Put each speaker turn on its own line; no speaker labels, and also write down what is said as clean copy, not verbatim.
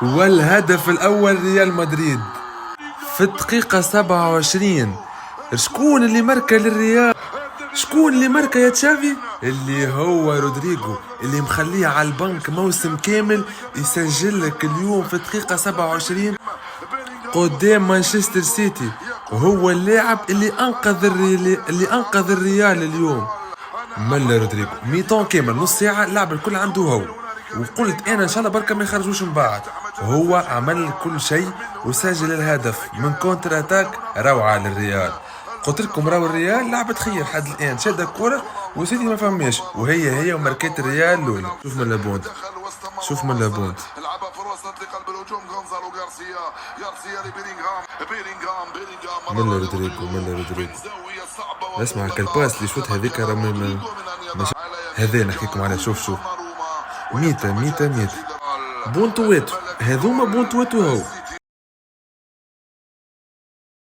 والهدف الأول ريال مدريد في الدقيقة 27. شكون اللي ماركا للريال؟ شكون اللي ماركا يا تشافي؟ اللي هو رودريغو، اللي مخليه على البنك موسم كامل، يسجل لك اليوم في الدقيقة 27 قدام مانشستر سيتي. هو اللاعب اللي انقذ الريال اليوم. ملا رودريغو ميتون كامل، نص ساعة اللعب الكل عنده هو، وقلت انا ان شاء الله بركة ما يخرجوش من بعد. هو عمل كل شيء وسجل الهدف من كونتر اتاك روعة للريال. قلت لكم راهو الريال لعبت خير حد الان، شاد الكرة وسيتي ما فهمش، وهي وماركات الريال الاولى. شوف من لابوند، شوف من لابوند.
لعبها في الوسط لقلب الهجوم غونزالو غارسيا لبيلينغهام
ملا رودريغو اسمع كالباس اللي شوت هذيك راه مش هذا نحكيكم عليه. شوف ميتا بونتويتو، هذوما بونتويتو هو